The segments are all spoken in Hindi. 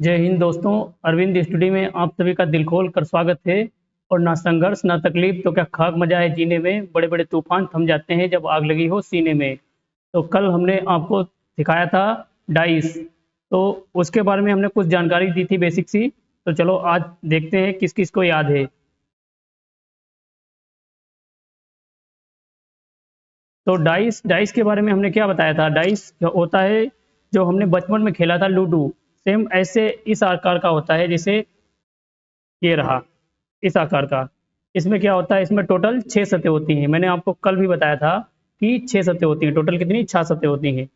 जय हिंद दोस्तों। अरविंद स्टडी में आप सभी का दिल खोल कर स्वागत है। और ना संघर्ष ना तकलीफ तो क्या खाक मजा है जीने में, बड़े बड़े तूफान थम जाते हैं जब आग लगी हो सीने में। तो कल हमने आपको सिखाया था डाइस, तो उसके बारे में हमने कुछ जानकारी दी थी बेसिक सी। तो चलो आज देखते हैं किस किस को याद है। तो डाइस डाइस के बारे में हमने क्या बताया था। डाइस जो होता है, जो हमने बचपन में खेला था लूडो, सेम ऐसे इस आकार का होता है जैसे ये रहा, इस आकार का। इसमें क्या होता है, इसमें टोटल 6 सतह होती हैं। मैंने आपको कल भी बताया था कि 6 सतह होती हैं। टोटल कितनी, 6 सतह होती हैं।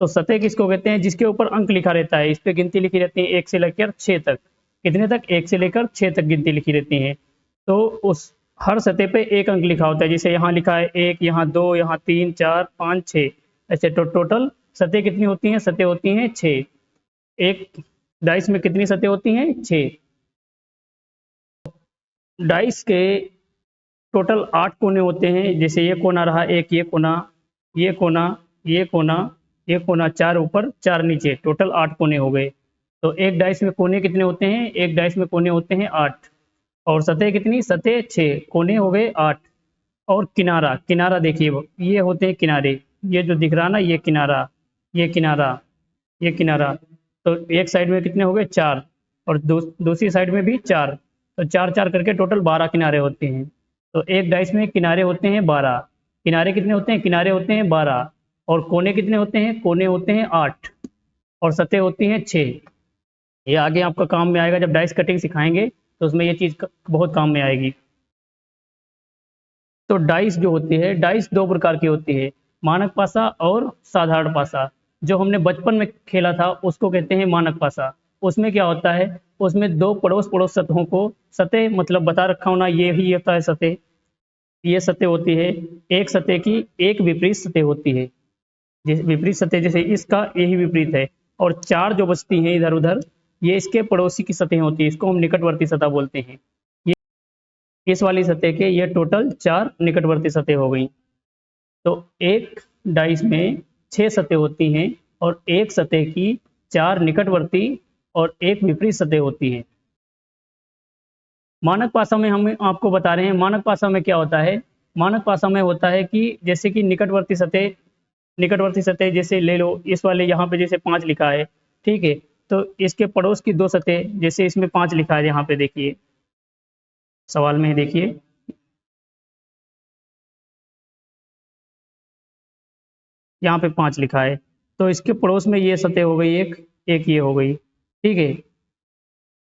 तो सतह किसको कहते हैं, जिसके ऊपर अंक लिखा रहता है। इस पे गिनती लिखी रहती है 1 से लेकर 6 तक। कितने तक, 1 से लेकर 6 तक गिनती लिखी रहती है। तो उस हर सतह पे एक अंक लिखा होता है। जैसे यहाँ लिखा है 1, यहाँ 2, यहाँ 3, 4, 5, 6। ऐसे टोटल सतह कितनी होती हैं, सतह होती हैं 6। एक डाइस में कितनी सतह होती हैं, 6। डाइस के टोटल 8 कोने होते हैं। जैसे ये कोना रहा, एक ये कोना, ये कोना, ये कोना, ये कोना, 4 ऊपर 4 नीचे, टोटल 8 कोने हो गए। तो एक डाइस में कोने कितने होते हैं, एक डाइस में कोने होते हैं 8। और सतह कितनी, सतह 6, कोने हो गए 8। और किनारा, किनारा देखिए ये होते हैं किनारे। ये जो दिख रहा ना, ये किनारा, ये किनारा, ये किनारा। तो एक साइड में कितने हो गए, 4। और दूसरी साइड में भी 4। तो 4 4 करके टोटल 12 किनारे होते हैं। तो एक डाइस में किनारे होते हैं 12। किनारे कितने होते हैं, किनारे होते हैं 12। और कोने कितने होते हैं, कोने होते हैं 8। और सतह होती हैं 6। ये आगे आपका काम में आएगा जब डाइस कटिंग सिखाएंगे, तो उसमें ये चीज़ बहुत काम में आएगी। तो डाइस जो होती है, डाइस 2 प्रकार की होती है, मानक पासा और साधारण पासा। जो हमने बचपन में खेला था उसको कहते हैं मानक पासा। उसमें क्या होता है, उसमें 2 पड़ोस पड़ोस सतहों को, सतह मतलब बता रखा होना, ये ही होता है सतह। ये सतह होती है, एक सतह की एक विपरीत सतह होती है। जैसे विपरीत सतह, जैसे इसका यही विपरीत है। और 4 जो बचती हैं इधर उधर, ये इसके पड़ोसी की सतह होती है। इसको हम निकटवर्ती सतह बोलते हैं। ये इस वाली सतह के ये टोटल 4 निकटवर्ती सतह हो गई। तो एक डाइस में 6 सतह होती हैं और एक सतह की 4 निकटवर्ती और एक विपरीत सतह होती है। मानक पासा में हम आपको बता रहे हैं, मानक पासा में क्या होता है। मानक पासा में होता है कि जैसे कि निकटवर्ती सतह जैसे ले लो, इस वाले यहाँ पे जैसे 5 लिखा है, ठीक है। तो इसके पड़ोस की 2 सतह, जैसे इसमें 5 लिखा है, यहाँ पे देखिए सवाल में देखिए, यहाँ पे 5 लिखा है। तो इसके पड़ोस में ये सतह हो गई एक, एक ये हो गई, ठीक है।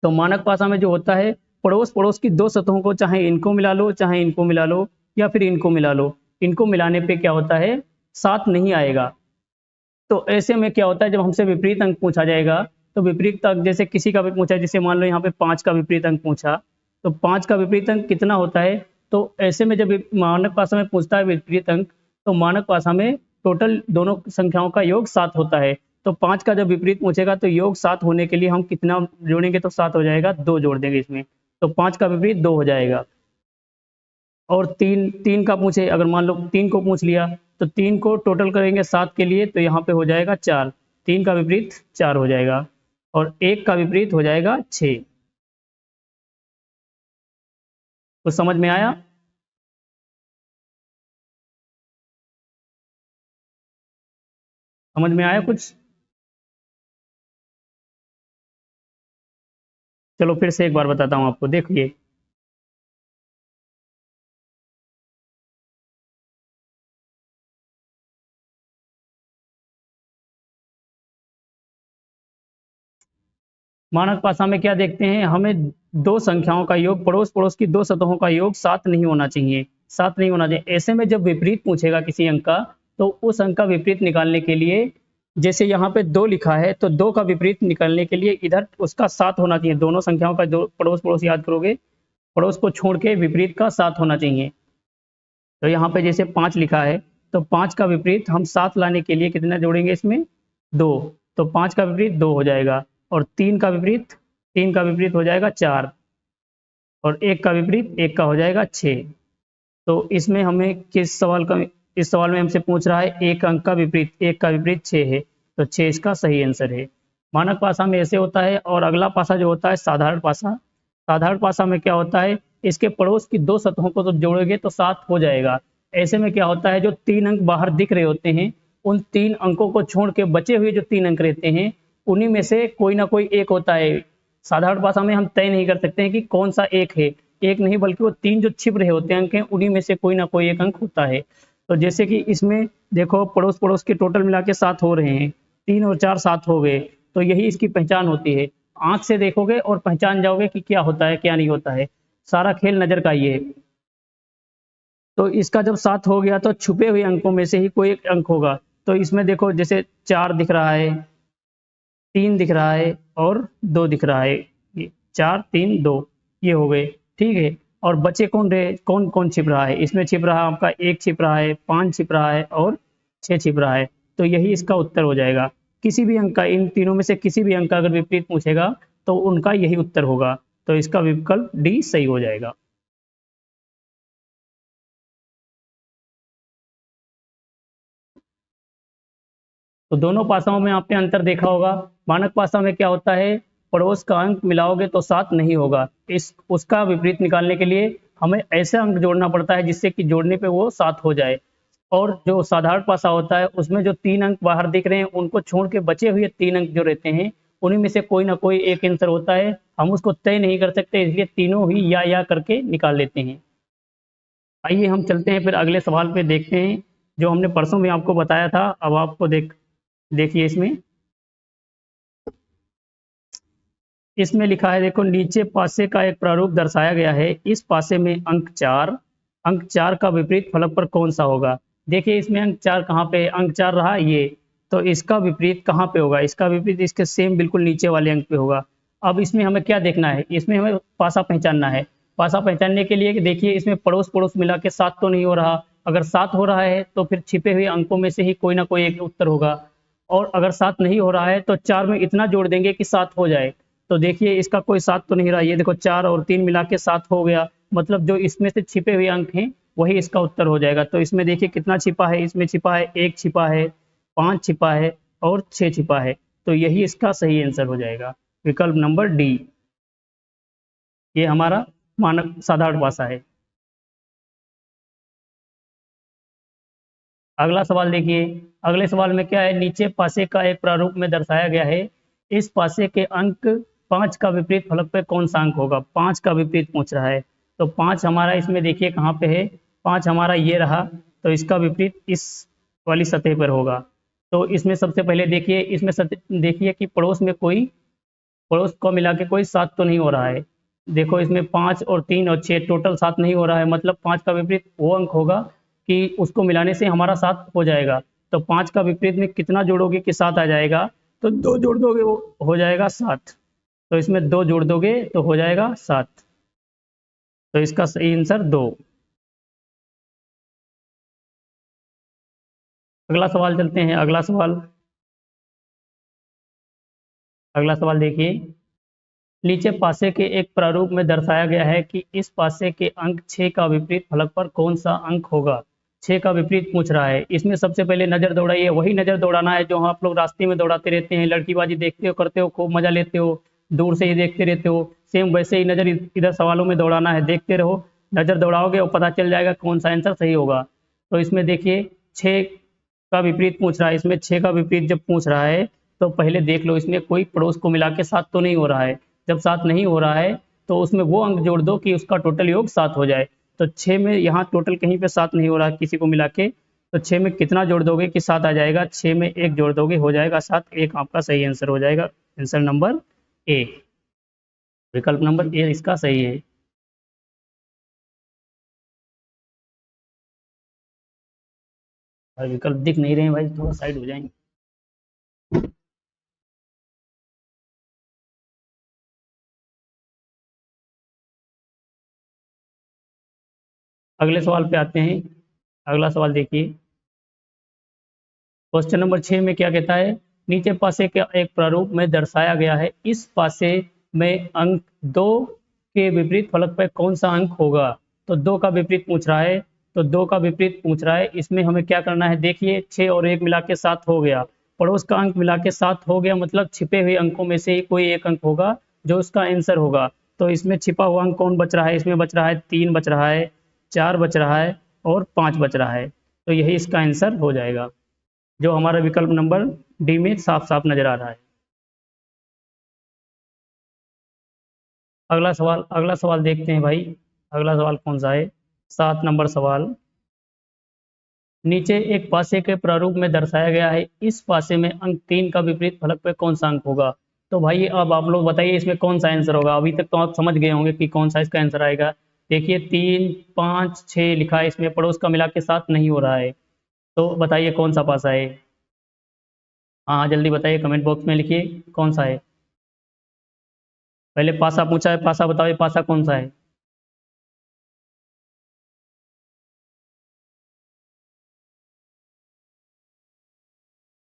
तो मानक भाषा में जो होता है, पड़ोस पड़ोस की 2 सतहों को, चाहे इनको मिला लो, चाहे इनको मिला लो, या फिर इनको मिला लो, इनको मिलाने पे क्या होता है, 7 नहीं आएगा। तो ऐसे में क्या होता है, जब हमसे विपरीत अंक पूछा जाएगा, तो विपरीत अंक जैसे किसी का भी पूछा, जैसे मान लो यहाँ पे 5 का विपरीत अंक पूछा, तो 5 का विपरीत अंक कितना होता है। तो ऐसे में जब मानक भाषा में पूछता है विपरीत अंक, तो मानक भाषा में टोटल दोनों संख्याओं का योग 7 होता है। तो 5 का जब विपरीत पूछेगा, तो योग 7 होने के लिए हम कितना जोड़ेंगे, तो 7 हो जाएगा, 2 जोड़ देंगे इसमें। तो 5 का विपरीत 2 हो जाएगा। और 3 का पूछे, अगर मान लो 3 को पूछ लिया, तो 3 को टोटल करेंगे 7 के लिए, तो यहाँ पे हो जाएगा 4। 3 का विपरीत 4 हो जाएगा। और 1 का विपरीत हो जाएगा 6। तो समझ में आया। समझ में आया कुछ। चलो फिर से एक बार बताता हूँ आपको, देखिए। मानक भाषा में क्या देखते हैं, हमें 2 संख्याओं का योग, पड़ोस पड़ोस की 2 सतहों का योग 7 नहीं होना चाहिए, 7 नहीं होना चाहिए। ऐसे में जब विपरीत पूछेगा किसी अंक का, तो उस अंक का विपरीत निकालने के लिए, जैसे यहाँ पे 2 लिखा है, तो 2 का विपरीत निकालने के लिए इधर उसका 7 होना चाहिए। दोनों संख्याओं का, दो पड़ोस पड़ोस याद करोगे, पड़ोस को छोड़ के विपरीत का 7 होना चाहिए। तो यहाँ पे जैसे 5 लिखा है, तो 5 का विपरीत हम 7 लाने के लिए कितना जोड़ेंगे इसमें, 2। तो 5 का विपरीत 2 हो जाएगा। और 3 का विपरीत हो जाएगा 4। और 1 का विपरीत 1 का हो जाएगा 6। तो इसमें हमें किस सवाल का, इस सवाल में हमसे पूछ रहा है एक अंक का विपरीत, 1 का विपरीत 6 है, तो 6 इसका सही आंसर है। मानक पासा में ऐसे होता है। और अगला पासा जो होता है साधारण पासा। साधारण पासा में क्या होता है, इसके पड़ोस की दो सतहों को तो जोड़ोगे तो 7 हो जाएगा। ऐसे में क्या होता है, जो 3 अंक बाहर दिख रहे होते हैं, उन 3 अंकों को छोड़ के बचे हुए जो 3 अंक रहते हैं, उन्हीं में से कोई ना कोई एक होता है। साधारण भाषा में हम तय नहीं कर सकते हैं कि कौन सा एक है, एक नहीं बल्कि वो 3 जो छिप रहे होते हैं अंक हैं, उन्हीं में से कोई ना कोई एक अंक होता है। तो जैसे कि इसमें देखो पड़ोस पड़ोस के टोटल मिला के 7 हो रहे हैं, 3 और 4 7 हो गए, तो यही इसकी पहचान होती है। आंख से देखोगे और पहचान जाओगे कि क्या होता है क्या नहीं होता है। सारा खेल नजर का ही है। तो इसका जब 7 हो गया तो छुपे हुए अंकों में से ही कोई एक अंक होगा। तो इसमें देखो जैसे 4 दिख रहा है, 3 दिख रहा है और 2 दिख रहा है। ये 4 3 2 ये हो गए, ठीक है। और बचे कौन रहे, कौन कौन छिप रहा है, इसमें छिप रहा है आपका 1 छिप रहा है, 5 छिप रहा है और 6 छिप रहा है। तो यही इसका उत्तर हो जाएगा। किसी भी अंक का, इन तीनों में से किसी भी अंक का अगर विपरीत पूछेगा तो उनका यही उत्तर होगा। तो इसका विकल्प डी सही हो जाएगा। तो दोनों पासाओं में आपने अंतर देखा होगा। मानक पासा में क्या होता है, पड़ोस का अंक मिलाओगे तो 7 नहीं होगा। इस उसका विपरीत निकालने के लिए हमें ऐसे अंक जोड़ना पड़ता है जिससे कि जोड़ने पे वो 7 हो जाए। और जो साधारण पासा होता है उसमें जो 3 अंक बाहर दिख रहे हैं उनको छोड़ के बचे हुए 3 अंक जो रहते हैं, उन्हीं में से कोई ना कोई एक आंसर होता है। हम उसको तय नहीं कर सकते, इसलिए तीनों ही या करके निकाल लेते हैं। आइए हम चलते हैं फिर अगले सवाल पे, देखते हैं जो हमने परसों में आपको बताया था। अब आपको देखिए इसमें इसमें लिखा है, देखो नीचे पासे का एक प्रारूप दर्शाया गया है। इस पासे में अंक 4 का विपरीत फलक पर कौन सा होगा। देखिए इसमें अंक 4 कहाँ पे है, अंक 4 रहा ये, तो इसका विपरीत कहाँ पे होगा, इसका विपरीत इसके सेम बिल्कुल नीचे वाले अंक पे होगा। अब इसमें हमें क्या देखना है, इसमें हमें पासा पहचानना है। पासा पहचानने के लिए देखिए इसमें पड़ोस पड़ोस मिला के 7 तो नहीं हो रहा। अगर 7 हो रहा है तो फिर छिपे हुए अंकों में से ही कोई ना कोई एक उत्तर होगा। और अगर 7 नहीं हो रहा है तो 4 में इतना जोड़ देंगे कि 7 हो जाए। तो देखिए इसका कोई 7 तो नहीं रहा, ये देखो 4 और 3 मिला के 7 हो गया। मतलब जो इसमें से छिपे हुए अंक हैं वही इसका उत्तर हो जाएगा। तो इसमें देखिए कितना छिपा है, इसमें छिपा है 1 छिपा है, 5 छिपा है और 6 छिपा है। तो यही इसका सही आंसर हो जाएगा, विकल्प नंबर डी। ये हमारा मानक साधारण भाषा है। अगला सवाल देखिए। अगले सवाल में क्या है, नीचे पासे का एक प्रारूप में दर्शाया गया है। इस पासे के अंक 5 का विपरीत फलक पे कौन सा अंक होगा। 5 का विपरीत पूछ रहा है। तो 5 हमारा इसमें देखिए कहाँ पे है, 5 हमारा ये रहा। तो इसका विपरीत इस वाली सतह पर होगा। तो इसमें सबसे पहले देखिए, इसमें देखिए कि पड़ोस में कोई, पड़ोस को मिला के कोई 7 तो नहीं हो रहा है। देखो इसमें 5 और 3 और 6 टोटल 7 नहीं हो रहा है। मतलब 5 का विपरीत वो अंक होगा कि उसको मिलाने से हमारा 7 हो जाएगा। तो 5 का विपरीत में कितना जोड़ोगे कि 7 आ जाएगा, तो 2 जोड़ दोगे वो हो जाएगा 7। तो इसमें 2 जोड़ दोगे तो हो जाएगा 7। तो इसका सही आंसर 2। अगला सवाल चलते हैं। अगला सवाल देखिए। नीचे पासे के एक प्रारूप में दर्शाया गया है कि इस पासे के अंक 6 का विपरीत फलक पर कौन सा अंक होगा। 6 का विपरीत पूछ रहा है। इसमें सबसे पहले नजर दौड़ाइए, वही नजर दौड़ाना है जो आप लोग रास्ते में दौड़ाते रहते हैं, लड़कीबाजी देखते हो, करते हो, खूब मजा लेते हो, दूर से ही देखते रहते हो। सेम वैसे ही नजर इधर सवालों में दौड़ाना है, देखते रहो, नजर दौड़ाओगे और पता चल जाएगा कौन सा आंसर सही होगा। तो इसमें देखिए 6 का विपरीत पूछ रहा है। इसमें 6 का विपरीत जब पूछ रहा है तो पहले देख लो इसमें कोई पड़ोस को मिला के 7 तो नहीं हो रहा है। जब 7 नहीं हो रहा है तो उसमें वो अंक जोड़ दो कि उसका टोटल योग 7 हो जाए। तो 6 में यहाँ टोटल कहीं पे 7 नहीं हो रहा किसी को मिला के, तो 6 में कितना जोड़ दोगे कि 7 आ जाएगा। 6 में 1 जोड़ दोगे हो जाएगा 7। एक आपका सही आंसर हो जाएगा, आंसर नंबर ए, विकल्प नंबर ए इसका सही है। भाई विकल्प दिख नहीं रहे हैं भाई, थोड़ा साइड हो जाएंगे। अगले सवाल पे आते हैं। अगला सवाल देखिए। क्वेश्चन नंबर 6 में क्या कहता है, नीचे पासे के एक प्रारूप में दर्शाया गया है। इस पासे में अंक 2 के विपरीत फलक पर कौन सा अंक होगा। तो 2 का विपरीत पूछ रहा है। तो 2 का विपरीत पूछ रहा है, इसमें हमें क्या करना है, देखिए 6 और 1 मिला के 7 हो गया। पड़ोस का अंक मिला के 7 हो गया, मतलब छिपे हुए अंकों में से ही कोई एक अंक होगा जो उसका आंसर होगा। तो इसमें छिपा हुआ अंक कौन बच रहा है? इसमें बच रहा है 3 बच रहा है, 4 बच रहा है और 5 बच रहा है। तो यही इसका आंसर हो जाएगा, जो हमारा विकल्प नंबर डी में साफ साफ नजर आ रहा है। अगला सवाल देखते हैं भाई। अगला सवाल कौन सा है? 7 नंबर सवाल। नीचे एक पासे के प्रारूप में दर्शाया गया है, इस पासे में अंक 3 का विपरीत फलक पे कौन सा अंक होगा? तो भाई अब आप लोग बताइए इसमें कौन सा आंसर होगा। अभी तक तो आप समझ गए होंगे कि कौन सा इसका आंसर आएगा। देखिए 3, 5, 6 लिखा है, इसमें पड़ोस का मिला के 7 नहीं हो रहा है। तो बताइए कौन सा पासा है? हाँ जल्दी बताइए, कमेंट बॉक्स में लिखिए कौन सा है। पहले पासा पूछा है, पासा बताओ, ये पासा कौन सा है?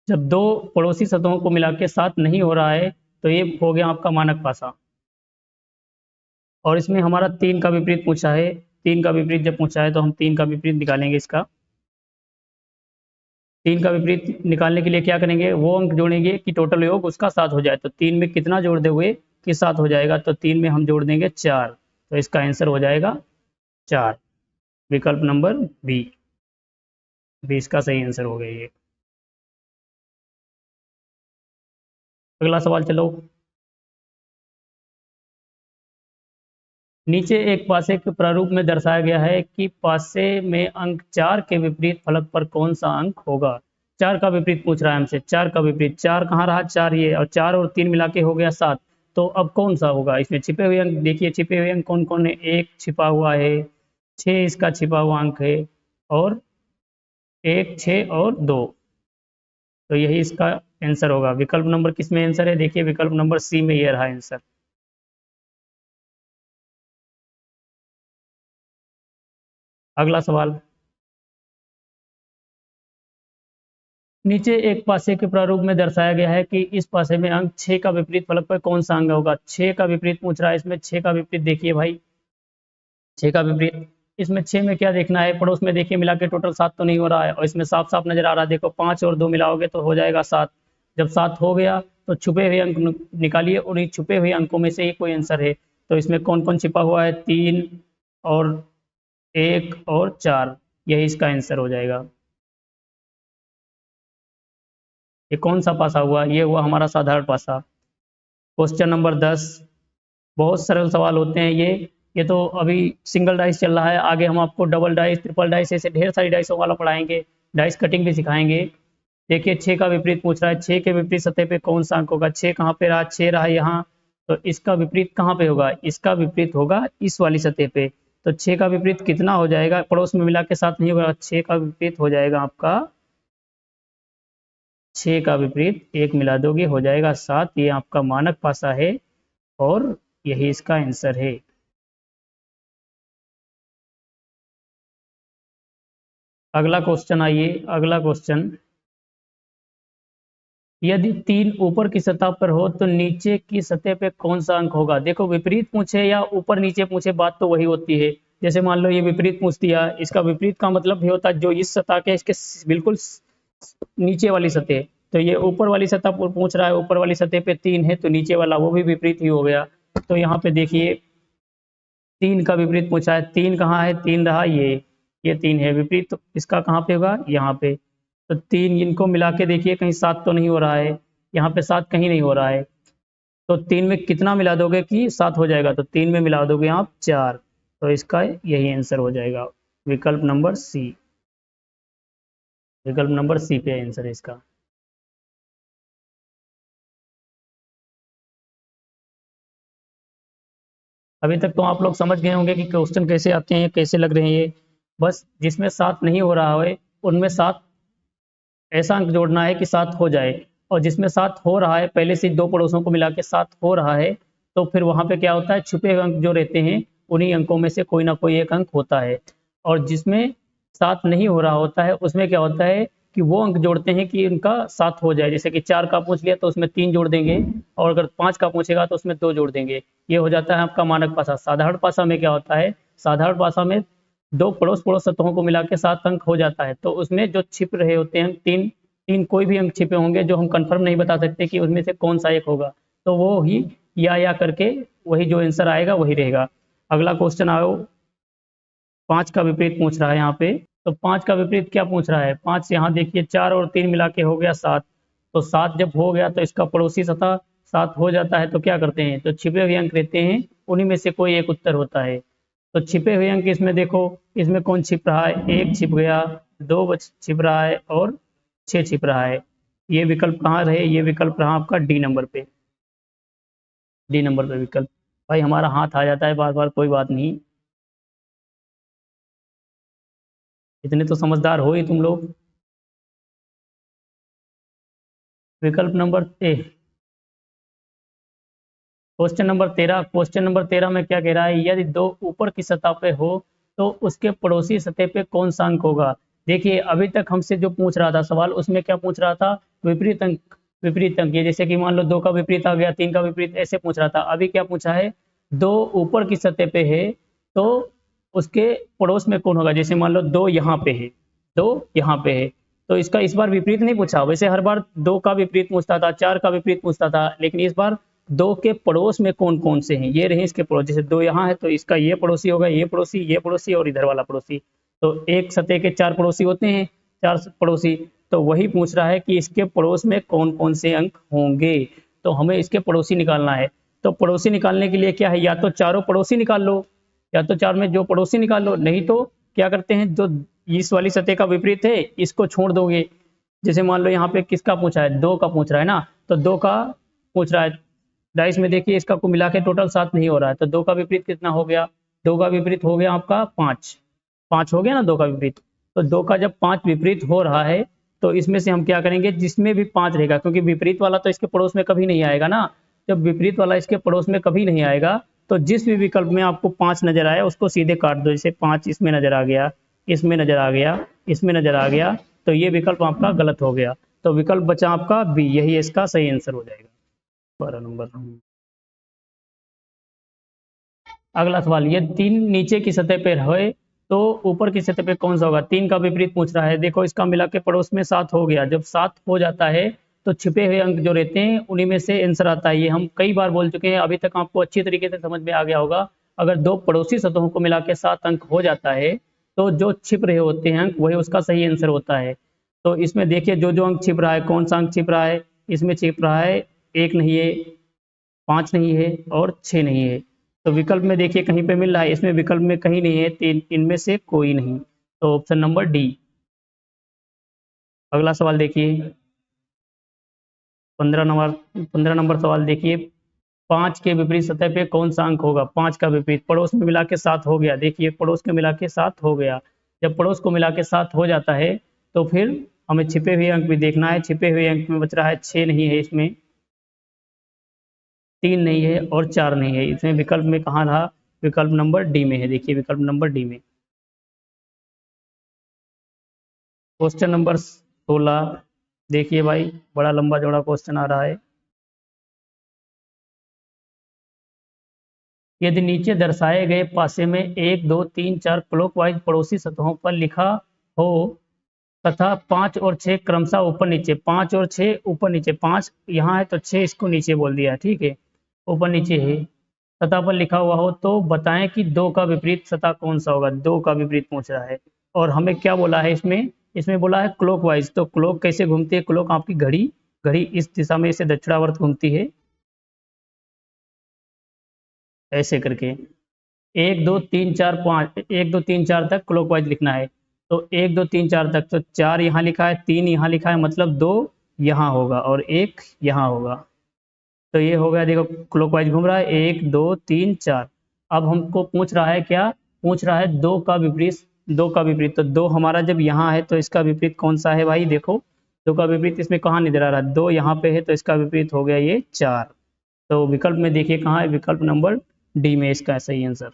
जब दो पड़ोसी सतहों को मिला के 7 नहीं हो रहा है तो ये हो गया आपका मानक पासा। और इसमें हमारा 3 का विपरीत पूछा है। 3 का विपरीत जब पूछा है तो हम 3 का विपरीत निकालेंगे इसका। 3 का विपरीत निकालने के लिए क्या करेंगे? वो अंक जोड़ेंगे कि टोटल योग उसका 7 हो जाए। तो 3 में कितना जोड़ दोगे कि 7 हो जाएगा? तो 3 में हम जोड़ देंगे 4। तो इसका आंसर हो जाएगा 4, विकल्प नंबर बी। बी इसका सही आंसर हो गया ये। अगला सवाल चलो। नीचे एक पासे के प्रारूप में दर्शाया गया है कि पासे में अंक 4 के विपरीत फलक पर कौन सा अंक होगा? 4 का विपरीत पूछ रहा है हमसे। 4 का विपरीत, 4 कहाँ रहा? 4 ये, और 4 और 3 मिला के हो गया 7। तो अब कौन सा होगा इसमें? छिपे हुए अंक देखिए, छिपे हुए अंक कौन कौन है? 1 छिपा हुआ है, 6 इसका छिपा हुआ अंक है, और 1, 6 और 2। तो यही इसका आंसर होगा। विकल्प नंबर किस में आंसर है? देखिए विकल्प नंबर सी में ये रहा आंसर। अगला सवाल। नीचे एक पासे के प्रारूप में दर्शाया गया है कि इस पासे में अंक 6 का विपरीत फलक पर कौन सा अंक होगा? 6 का विपरीत पूछ रहा है। इसमें 6 का विपरीत देखिए भाई, 6 का विपरीत, इसमें 6 में क्या देखना है? पड़ोस में देखिए मिला के टोटल 7 तो नहीं हो रहा है, और इसमें साफ साफ नजर आ रहा है, देखो 5 और 2 मिलाओगे तो हो जाएगा 7। जब 7 हो गया तो छुपे हुए अंक निकालिए, और इन छुपे हुए अंकों में से ही कोई आंसर है। तो इसमें कौन कौन छिपा हुआ है? 3 और 1 और 4, यही इसका आंसर हो जाएगा। ये कौन सा पासा हुआ? ये हुआ हमारा साधारण पासा। Question number 10। बहुत सरल सवाल होते हैं ये तो अभी सिंगल डाइस चल रहा है, आगे हम आपको डबल डाइस, ट्रिपल डाइस, ऐसे ढेर सारी डाइसों वाला पढ़ाएंगे। डाइस कटिंग भी सिखाएंगे। देखिए 6 का विपरीत पूछ रहा है। 6 के विपरीत सतह पे कौन सा अंक होगा? 6 कहाँ पे रहा? 6 रहा यहाँ। तो इसका विपरीत कहाँ पे होगा? इसका विपरीत होगा इस वाली सतह पे। तो 6 का विपरीत कितना हो जाएगा? पड़ोस में मिला के साथ नहीं होगा। 6 का विपरीत हो जाएगा आपका, 6 का विपरीत 1 मिला दोगे हो जाएगा 7। ये आपका मानक पासा है और यही इसका आंसर है। अगला क्वेश्चन आइए। अगला क्वेश्चन, यदि 3 ऊपर की सतह पर हो तो नीचे की सतह पे कौन सा अंक होगा? देखो विपरीत पूछे या ऊपर नीचे पूछे, बात तो वही होती है। जैसे मान लो ये विपरीत पूछ दिया, इसका विपरीत का मतलब भी होता है जो इस सतह के इसके बिल्कुल नीचे वाली सतह। तो ये ऊपर वाली सतह पर पूछ रहा है, ऊपर वाली सतह पे 3 है तो नीचे वाला वो भी विपरीत ही हो गया। तो यहाँ पे देखिए 3 का विपरीत पूछा है। 3 कहाँ है? 3 रहा ये 3 है विपरीत, तो इसका कहाँ पे होगा? यहाँ पे। तो 3 इनको मिला के देखिए कहीं 7 तो नहीं हो रहा है, यहाँ पे 7 कहीं नहीं हो रहा है। तो 3 में कितना मिला दोगे कि 7 हो जाएगा? तो 3 में मिला दोगे आप 4। तो इसका यही आंसर हो जाएगा, विकल्प नंबर सी। विकल्प नंबर सी पे आंसर है इसका। अभी तक तो आप लोग समझ गए होंगे कि क्वेश्चन कैसे आते हैं, कैसे लग रहे हैं ये। बस जिसमें 7 नहीं हो रहा है उनमें 7 ऐसा अंक जोड़ना है कि 7 हो जाए, और जिसमें 7 हो रहा है, पहले से 2 पड़ोसों को मिला के 7 हो रहा है, तो फिर वहाँ पे क्या होता है? छुपे हुए अंक जो रहते हैं उन्हीं अंकों में से कोई ना कोई एक अंक होता है। और जिसमें 7 नहीं हो रहा होता है उसमें क्या होता है कि वो अंक जोड़ते हैं कि उनका 7 हो जाए। जैसे कि 4 का पूछ लिया तो उसमें 3 जोड़ देंगे, और अगर 5 का पूछेगा तो उसमें 2 जोड़ देंगे। ये हो जाता है आपका मानक पासा। साधारण पासा में क्या होता है? साधारण पासा में 2 पड़ोस पड़ोस सतहों को मिला के 7 अंक हो जाता है, तो उसमें जो छिप रहे होते हैं 3 तीन कोई भी अंक छिपे होंगे जो हम कंफर्म नहीं बता सकते कि उनमें से कौन सा एक होगा, तो वो ही या करके वही जो आंसर आएगा वही रहेगा। अगला क्वेश्चन आओ, 5 का विपरीत पूछ रहा है यहाँ पे। तो 5 का विपरीत क्या पूछ रहा है, 5 यहाँ देखिए 4 और 3 मिला के हो गया 7। तो 7 जब हो गया तो इसका पड़ोसी सतह 7 हो जाता है, तो क्या करते हैं, तो छिपे हुए अंक रहते हैं, उन्हीं में से कोई एक उत्तर होता है। तो छिपे हुए अंक इसमें देखो, इसमें कौन छिप रहा है, 1 छिप गया, 2 छिप रहा है और 6 छिप रहा है। ये विकल्प कहाँ रहे, ये विकल्प रहा आपका डी नंबर पे, डी नंबर पे विकल्प। भाई हमारा हाथ आ जाता है बार बार, कोई बात नहीं, इतने तो समझदार हो ही तुम लोग। विकल्प नंबर ए, क्वेश्चन नंबर 13 में क्या कह रहा है, यदि दो ऊपर की सतह पे हो तो उसके पड़ोसी सतह पे कौन सा अंक होगा। देखिए अभी तक हमसे जो पूछ रहा था सवाल, उसमें क्या पूछ रहा था, विपरीत अंक, विपरीत अंक, ये जैसे कि मान लो 2 का विपरीत आ गया, 3 का विपरीत, ऐसे पूछ रहा था। अभी क्या पूछा है, दो ऊपर की सतह पे है तो उसके पड़ोस में कौन होगा, जैसे मान लो 2 यहाँ पे है, 2 यहाँ पे है, तो इसका इस बार विपरीत नहीं पूछा। वैसे हर बार 2 का विपरीत पूछता था, 4 का विपरीत पूछता था, लेकिन इस बार 2 के पड़ोस में कौन कौन से हैं, ये रहे इसके पड़ोस। जैसे 2 यहाँ है तो इसका ये पड़ोसी होगा, ये पड़ोसी और इधर वाला पड़ोसी। तो एक सतह के 4 पड़ोसी होते हैं, 4 पड़ोसी। तो वही पूछ रहा है कि इसके पड़ोस में कौन कौन से अंक होंगे, तो हमें इसके पड़ोसी निकालना है। तो पड़ोसी निकालने के लिए क्या है, या तो चारों पड़ोसी निकाल लो, या तो 4 में जो पड़ोसी निकाल लो, नहीं तो क्या करते हैं, जो इस वाली सतह का विपरीत है इसको छोड़ दोगे। जैसे मान लो यहाँ पे किसका पूछा है, 2 का पूछ रहा है ना, तो 2 का पूछ रहा है, डाइस में देखिए इसका को मिला के टोटल 7 नहीं हो रहा है, तो 2 का विपरीत कितना हो गया, 2 का विपरीत हो गया आपका 5, 5 हो गया ना 2 का विपरीत। तो 2 का जब 5 विपरीत हो रहा है तो इसमें से हम क्या करेंगे, जिसमें भी 5 रहेगा, क्योंकि विपरीत वाला तो इसके पड़ोस में कभी नहीं आएगा ना, जब विपरीत वाला इसके पड़ोस में कभी नहीं आएगा, तो जिस भी विकल्प में आपको 5 नजर आया उसको सीधे काट दो। जैसे 5 इसमें नजर आ गया, इसमें नजर आ गया, इसमें नजर आ गया, तो ये विकल्प आपका गलत हो गया। तो विकल्प बचा आपका बी, यही इसका सही आंसर हो जाएगा, 12 नंबर। अगला सवाल, ये 3 नीचे की सतह पर है तो ऊपर की सतह पे कौन सा होगा, 3 का विपरीत पूछ रहा है। देखो इसका मिला के पड़ोस में 7 हो गया, जब 7 हो जाता है तो छिपे हुए अंक जो रहते हैं उन्हीं में से आंसर आता है। ये हम कई बार बोल चुके हैं, अभी तक आपको अच्छी तरीके से समझ में आ गया होगा। अगर 2 पड़ोसी सतहों को मिला के 7 अंक हो जाता है तो जो छिप रहे होते हैं अंक वही उसका सही आंसर होता है। तो इसमें देखिए जो जो अंक छिप रहा है, कौन सा अंक छिप रहा है, इसमें छिप रहा है 1 नहीं है, 5 नहीं है और 6 नहीं है। तो विकल्प में देखिए कहीं पे मिल रहा है, इसमें विकल्प में कहीं नहीं है, तीन इनमें से कोई नहीं, तो ऑप्शन नंबर डी। अगला सवाल देखिए, 15 नंबर सवाल देखिए, 5 के विपरीत सतह पे कौन सा अंक होगा, 5 का विपरीत, पड़ोस में मिला के 7 हो गया। देखिए पड़ोस के मिला के 7 हो गया, जब पड़ोस को मिला के 7 हो जाता है तो फिर हमें छिपे हुए अंक भी देखना है। छिपे हुए अंक में बच रहा है 6 नहीं है, इसमें 3 नहीं है और 4 नहीं है। इसमें विकल्प में कहाँ रहा, विकल्प नंबर डी में है। देखिए विकल्प नंबर डी में। क्वेश्चन नंबर 16 देखिए भाई, बड़ा लंबा चौड़ा क्वेश्चन आ रहा है। यदि नीचे दर्शाए गए पासे में 1 2 3 4 क्लॉकवाइज पड़ोसी सतहों पर लिखा हो तथा 5 और 6 क्रमशः ऊपर नीचे, 5 और 6 ऊपर नीचे, 5 यहाँ है तो 6 इसको नीचे बोल दिया, ठीक है, ऊपर नीचे है, सतह पर लिखा हुआ हो तो बताएं कि 2 का विपरीत सतह कौन सा होगा। 2 का विपरीत पूछ रहा है और हमें क्या बोला है इसमें, इसमें बोला है क्लॉकवाइज। तो क्लॉक कैसे घूमती है, क्लॉक आपकी घड़ी, घड़ी इस दिशा में इसे दक्षिणावर्त घूमती है, ऐसे करके 1 2 3 4 5, 1 2 3 4 तक क्लॉकवाइज लिखना है। तो 1 2 3 4 तक, तो 4 यहाँ लिखा है, 3 यहाँ लिखा है, मतलब 2 यहाँ होगा और 1 यहाँ होगा। तो ये हो गया, देखो क्लॉकवाइज घूम रहा है, 1 2 3 4। अब हमको पूछ रहा है क्या, पूछ रहा है 2 का विपरीत, 2 का विपरीत। तो 2 हमारा जब यहाँ है तो इसका विपरीत कौन सा है भाई, देखो 2 का विपरीत इसमें कहाँ नजर आ रहा है, 2 यहाँ पे है तो इसका विपरीत हो गया ये 4। तो विकल्प में देखिए कहाँ है, विकल्प नंबर डी में इसका सही आंसर।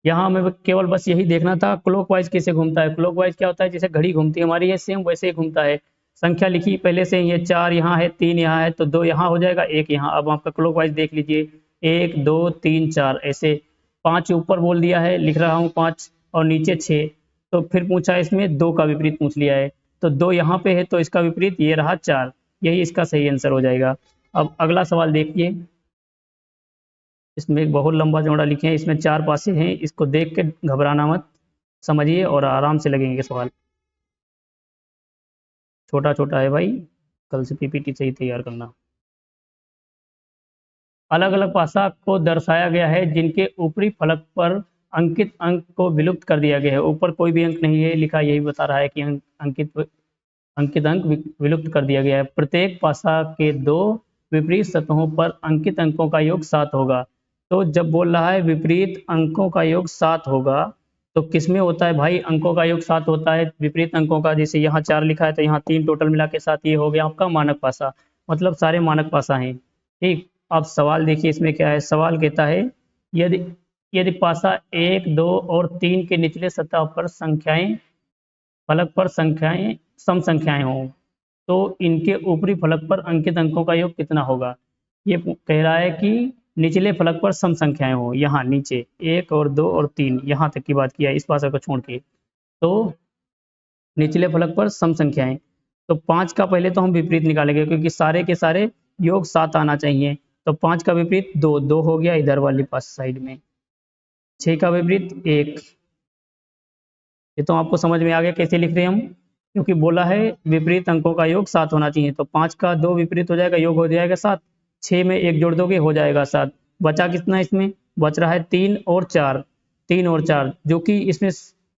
यहाँ हमें केवल बस यही देखना था क्लॉकवाइज कैसे घूमता है। क्लॉकवाइज क्या होता है, जैसे घड़ी घूमती है हमारी, ये सेम वैसे ही घूमता है। संख्या लिखी पहले से, ये 4 यहाँ है, 3 यहाँ है, तो 2 यहाँ हो जाएगा, 1 यहाँ। अब आपका क्लॉकवाइज देख लीजिए, 1 2 3 4 ऐसे, 5 ऊपर बोल दिया है, लिख रहा हूँ 5 और नीचे 6, तो फिर पूछा इसमें 2 का विपरीत पूछ लिया है, तो 2 यहाँ पे है तो इसका विपरीत ये रहा 4, यही इसका सही आंसर हो जाएगा। अब अगला सवाल देखिए, इसमें एक बहुत लंबा चौड़ा लिखे हैं, इसमें 4 पासे हैं, इसको देख के घबराना मत, समझिए और आराम से लगेंगे सवाल। छोटा छोटा है भाई, कल से पीपीटी सही तैयार करना। अलग अलग पासा को दर्शाया गया है जिनके ऊपरी फलक पर अंकित अंक को विलुप्त कर दिया गया है। ऊपर कोई भी अंक नहीं है लिखा, यही बता रहा है कि अंकित अंक विलुप्त कर दिया गया है। प्रत्येक पासा के 2 विपरीत सतहों पर अंकित अंकों का योग 7 होगा। तो जब बोल रहा है विपरीत अंकों का योग 7 होगा, तो किसमें होता है भाई? अंकों का योग 7 होता है विपरीत अंकों का, जैसे यहाँ 4 लिखा है तो यहाँ 3 टोटल मिला के 7, ये हो गया आपका मानक पासा, मतलब सारे मानक पासा हैं। ठीक, अब सवाल देखिए इसमें क्या है। सवाल कहता है यदि यदि पासा 1, 2 और 3 के निचले सतह पर संख्याएं फलक पर संख्याएं सम संख्याएं हों, तो इनके ऊपरी फलक पर अंकित अंकों का योग कितना होगा? ये कह रहा है कि निचले फलक पर सम संख्याएं हों, यहाँ नीचे 1 और 2 और 3, यहाँ तक की बात किया है इस पासा को छोड़ के। तो निचले फलक पर सम संख्याएं, तो 5 का पहले तो हम विपरीत निकालेंगे क्योंकि सारे के सारे योग 7 आना चाहिए। तो 5 का विपरीत 2, 2 हो गया इधर वाली पास साइड में। 6 का विपरीत 1, ये तो आपको समझ में आ गया कैसे लिख रहे हैं हम, क्योंकि बोला है विपरीत अंकों का योग 7 होना चाहिए। तो 5 का 2 विपरीत हो जाएगा, योग हो जाएगा 7, 6 में 1 जोड़ दोगे हो जाएगा 7। बचा कितना इसमें? बच रहा है 3 और 4, 3 और 4, जो कि इसमें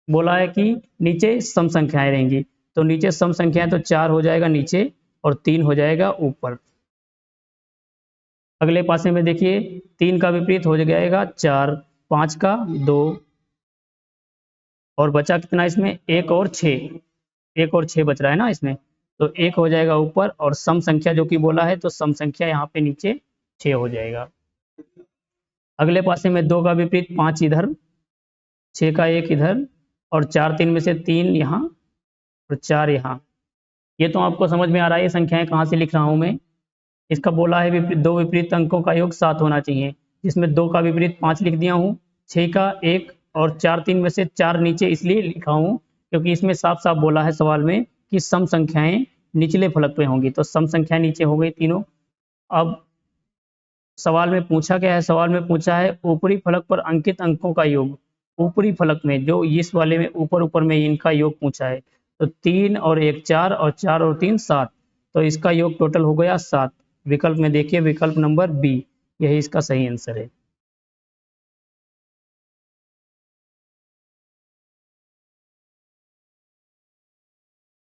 बोला है कि नीचे सम संख्याएं रहेंगी, तो नीचे सम संख्याएं तो 4 हो जाएगा नीचे और 3 हो जाएगा ऊपर। अगले पासे में देखिए 3 का विपरीत हो जाएगा 4, 5 का 2, और बचा कितना इसमें? 1 और 6, 1 और 6 बच रहा है ना इसमें, तो 1 हो जाएगा ऊपर और सम संख्या जो कि बोला है, तो सम संख्या यहाँ पे नीचे 6 हो जाएगा। अगले पासे में 2 का विपरीत 5 इधर, 6 का 1 इधर, और 4 3 में से 3 यहाँ और 4 यहाँ। ये तो आपको समझ में आ रहा है ये संख्याएं कहाँ से लिख रहा हूँ मैं। इसका बोला है दो विपरीत अंकों का योग 7 होना चाहिए, जिसमें 2 का विपरीत 5 लिख दिया हूँ, 6 का 1 और 4 3 में से 4 नीचे इसलिए लिखा हूँ क्योंकि इसमें साफ साफ बोला है सवाल में कि सम संख्याएं निचले फलक पे होंगी, तो सम संख्या नीचे हो गई तीनों। अब सवाल में पूछा क्या है? सवाल में पूछा है ऊपरी फलक पर अंकित अंकों का योग। ऊपरी फलक में जो इस वाले में ऊपर ऊपर में इनका योग पूछा है, तो 3 और 1 4 और 4 और 3 7, तो इसका योग टोटल हो गया 7। विकल्प में देखिए विकल्प नंबर बी, यही इसका सही आंसर है।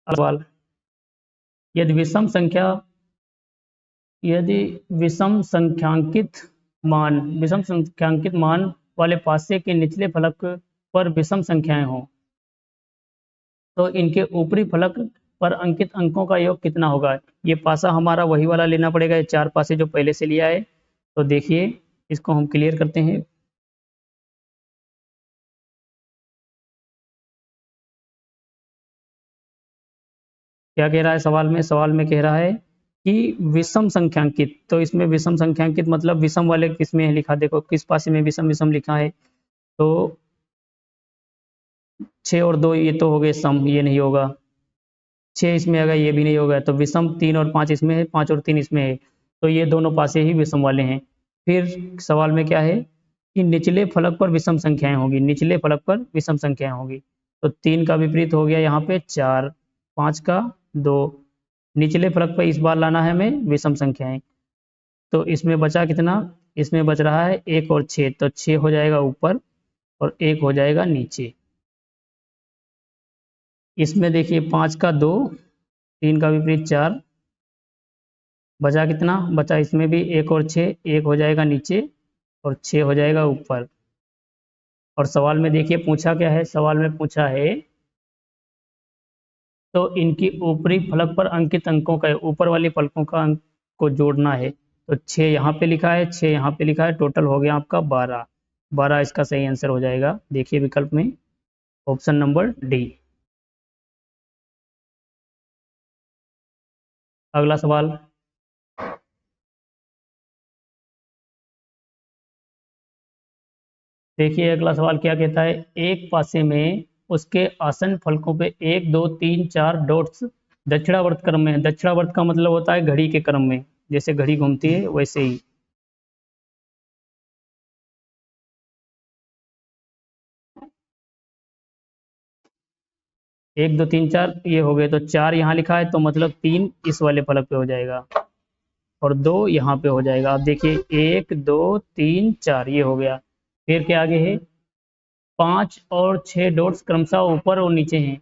सवाल, यदि विषम संख्या यदि विषम संख्यांकित मान वाले पासे के निचले फलक पर विषम संख्याएं हों, तो इनके ऊपरी फलक पर अंकित अंकों का योग कितना होगा? ये पासा हमारा वही वाला लेना पड़ेगा, ये 4 पासे जो पहले से लिया है। तो देखिए इसको हम क्लियर करते हैं। क्या कह रहा है सवाल में? सवाल में कह रहा है कि विषम संख्यांकित, तो इसमें विषम संख्यांकित मतलब विषम वाले किसमें है लिखा, देखो किस पासे में विषम विषम लिखा है, तो 6 और 2 ये तो हो गए सम, ये नहीं होगा। 6 इसमें आएगा, ये भी नहीं होगा। तो विषम 3 और 5 इसमें है, 5 और 3 इसमें है, तो ये दोनों पासे ही विषम वाले हैं। फिर सवाल में क्या है कि निचले फलक पर विषम संख्याएं होंगी, निचले फलक पर विषम संख्याएं होंगी, तो 3 का विपरीत हो गया यहाँ पे 4, 5 का 2, निचले फलक पर इस बार लाना है हमें विषम संख्याएं, तो इसमें बचा कितना? इसमें बच रहा है 1 और 6, तो 6 हो जाएगा ऊपर और 1 हो जाएगा नीचे। इसमें देखिए 5 का 2, 3 का विपरीत 4, बचा कितना? बचा इसमें भी 1 और 6, 1 हो जाएगा नीचे और 6 हो जाएगा ऊपर। और सवाल में देखिए पूछा क्या है? सवाल में पूछा है तो इनकी ऊपरी फलक पर अंकित अंकों का, ऊपर वाली फलकों का अंक को जोड़ना है, तो 6 यहाँ पे लिखा है, 6 यहाँ पे लिखा है, टोटल हो गया आपका 12, 12 इसका सही आंसर हो जाएगा। देखिए विकल्प में ऑप्शन नंबर डी। अगला सवाल, देखिए अगला सवाल क्या कहता है, एक पासे में उसके आसन फलकों पे 1 2 3 4 डॉट्स दक्षिणावर्त क्रम में है। दक्षिणावर्त का मतलब होता है घड़ी के क्रम में, जैसे घड़ी घूमती है वैसे ही। एक दो तीन चार ये हो गए, तो 4 यहाँ लिखा है तो मतलब 3 इस वाले फलक पे हो जाएगा और 2 यहाँ पे हो जाएगा। आप देखिए 1 2 3 4 ये हो गया। फिर क्या आगे है, 5 और 6 डॉट्स क्रमशः ऊपर और नीचे हैं।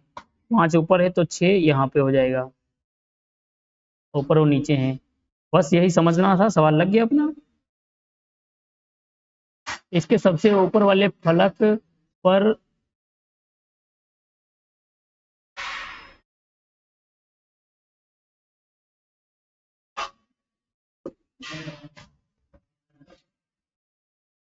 5 ऊपर है तो 6 यहाँ पे हो जाएगा, ऊपर और नीचे हैं। बस यही समझना था, सवाल लग गया अपना। इसके सबसे ऊपर वाले फलक पर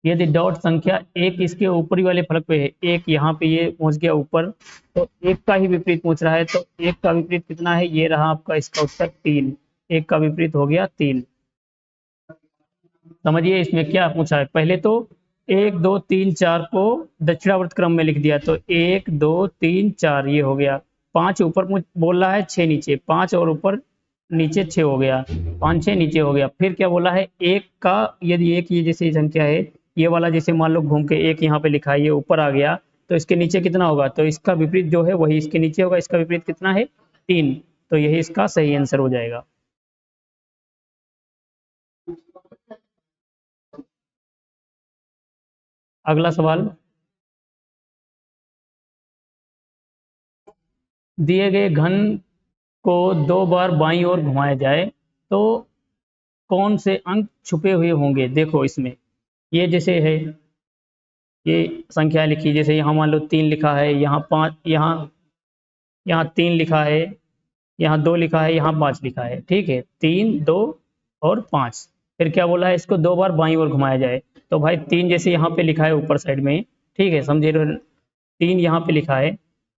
यदि डॉट संख्या 1 इसके ऊपरी वाले फलक पे है, एक यहाँ पे ये पहुंच गया ऊपर, तो एक का ही विपरीत पूछ रहा है, तो एक का विपरीत कितना है, ये रहा आपका इसका उत्तर 3। एक का विपरीत हो गया 3। समझिए इसमें क्या पूछा है, पहले तो 1 2 3 4 को दक्षिणावर्त क्रम में लिख दिया, तो 1 2 3 4 ये हो गया। 5 ऊपर बोल रहा है, 6 नीचे, 5 और ऊपर नीचे 6 हो गया, 5 6 नीचे हो गया। फिर क्या बोला है, एक का यदि एक ये जैसे संख्या है, ये वाला जैसे मान लो घूम के एक यहाँ पे लिखा है, ये ऊपर आ गया, तो इसके नीचे कितना होगा, तो इसका विपरीत जो है वही इसके नीचे होगा। इसका विपरीत कितना है, 3, तो यही इसका सही आंसर हो जाएगा। अगला सवाल, दिए गए घन को 2 बार बाईं ओर घुमाया जाए तो कौन से अंक छुपे हुए होंगे। देखो इसमें ये जैसे है, ये संख्या लिखी, जैसे यहाँ मान लो 3 लिखा है, यहाँ 5, यहाँ यहाँ 3 लिखा है, यहाँ 2 लिखा है, यहाँ 5 लिखा है, ठीक है, 3 2 और 5। फिर क्या बोला है, इसको 2 बार बाईं ओर घुमाया जाए, तो भाई 3 जैसे यहाँ पे लिखा है ऊपर साइड में, ठीक है, समझे, 3 यहाँ पे लिखा है,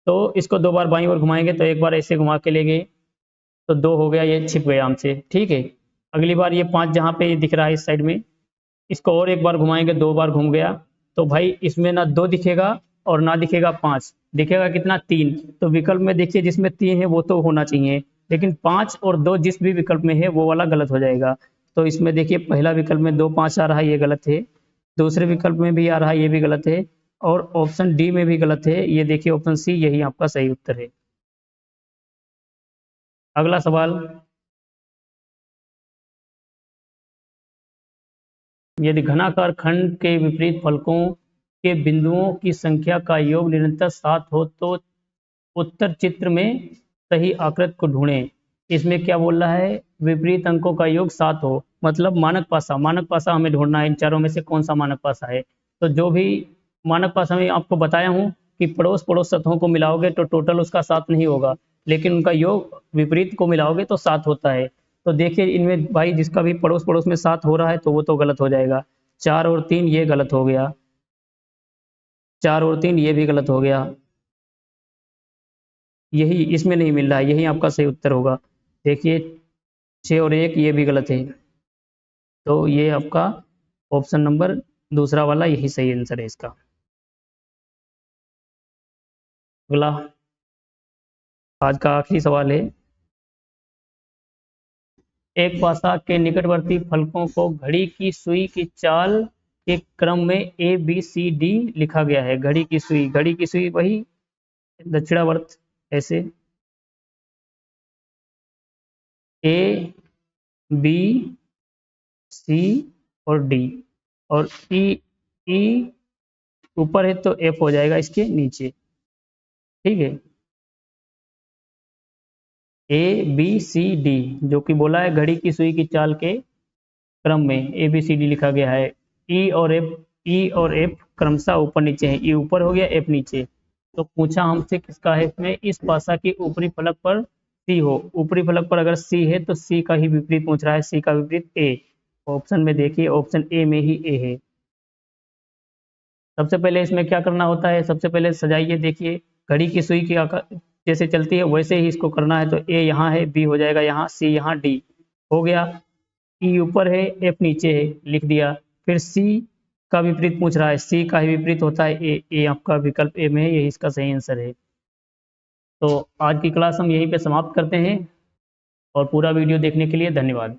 तो इसको 2 बार बाईं ओर घुमाएंगे, तो एक बार ऐसे घुमा के ले गए तो 2 हो गया, ये छिप गया हमसे, ठीक है। अगली बार ये 5 जहाँ पे दिख रहा है इस साइड में, इसको और एक बार घुमाएंगे, 2 बार घूम गया, तो भाई इसमें ना 2 दिखेगा और ना दिखेगा 5, दिखेगा कितना, 3। तो विकल्प में देखिए जिसमें 3 है वो तो होना चाहिए, लेकिन 5 और 2 जिस भी विकल्प में है वो वाला गलत हो जाएगा। तो इसमें देखिए पहला विकल्प में 2 5 आ रहा है, ये गलत है। दूसरे विकल्प में भी आ रहा है, ये भी गलत है। और ऑप्शन डी में भी गलत है, ये देखिए ऑप्शन सी, यही आपका सही उत्तर है। अगला सवाल, यदि घनाकार खंड के विपरीत फलकों के बिंदुओं की संख्या का योग निरंतर 7 हो तो उत्तर चित्र में सही आकृति को ढूंढें। इसमें क्या बोल रहा है, विपरीत अंकों का योग 7 हो, मतलब मानक पासा, मानक पासा हमें ढूंढना है, इन चारों में से कौन सा मानक पासा है। तो जो भी मानक पासा में आपको बताया हूँ कि पड़ोस पड़ोस सतहों को मिलाओगे तो टोटल उसका 7 नहीं होगा, लेकिन उनका योग विपरीत को मिलाओगे तो 7 होता है। तो देखिए इनमें भाई जिसका भी पड़ोस पड़ोस में 7 हो रहा है तो वो तो गलत हो जाएगा। 4 और 3 ये गलत हो गया, 4 और 3 ये भी गलत हो गया, यही इसमें नहीं मिल रहा है, यही आपका सही उत्तर होगा। देखिए 6 और 1 ये भी गलत है, तो ये आपका ऑप्शन नंबर दूसरा वाला यही सही आंसर है इसका। अगला आज का आखिरी सवाल है, एक पासा के निकटवर्ती फलकों को घड़ी की सुई की चाल के क्रम में ए बी सी डी लिखा गया है। घड़ी की सुई, घड़ी की सुई वही दक्षिणावर्त, ऐसे ए बी सी और डी, और ई, ई ऊपर है तो एफ हो जाएगा इसके नीचे, ठीक है। ए बी सी डी जो कि बोला है घड़ी की सुई की चाल के क्रम में ए बी सी डी लिखा गया है। ई और एफ, ई और एफ क्रमशः ऊपर नीचे है, ई ऊपर हो गया एफ नीचे। तो पूछा हमसे किसका है, इसमें इस पासा की ऊपरी फलक पर सी हो, ऊपरी फलक पर अगर सी है तो सी का ही विपरीत पूछ रहा है, सी का विपरीत ए। ऑप्शन में देखिए ऑप्शन ए में ही ए है। सबसे पहले इसमें क्या करना होता है, सबसे पहले सजाइए, देखिए घड़ी की सुई की आकार जैसे चलती है वैसे ही इसको करना है। तो ए यहाँ है, बी हो जाएगा यहाँ, सी यहाँ, डी हो गया। ई ऊपर है एफ नीचे है, लिख दिया। फिर सी का विपरीत पूछ रहा है, सी का ही विपरीत होता है ए आपका विकल्प ए में है, यही इसका सही आंसर है। तो आज की क्लास हम यहीं पे समाप्त करते हैं और पूरा वीडियो देखने के लिए धन्यवाद।